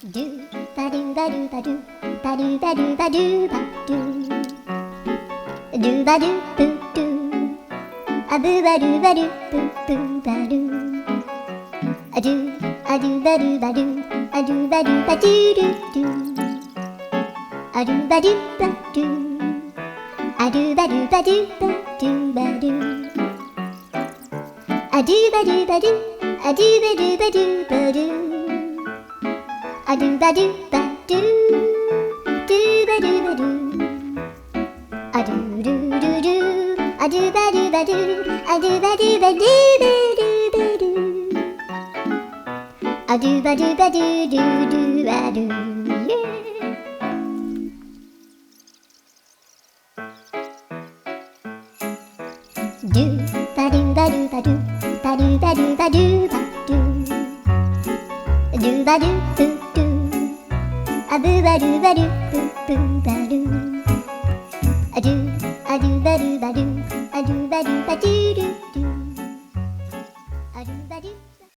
Do ba do ba do ba do ba do ba do ba do ba do ba do boo do a boo ba do ba do boo boo ba do a do ba do ba do a do ba do ba do do do a do ba do ba do a do ba do ba do ba do ba do a do ba do ba do a do ba do ba do ba do a do ba do ba do do ba do ba do a do do do do a do ba do ba do a do ba do ba do ba do ba do a do ba do ba do do do ba do yeah. Do ba do ba do ba do ba do ba do ba do ba do do ba do boo do a boo ba do ba do boo boo ba do a do ba do ba do a do ba do ba do do do a do ba do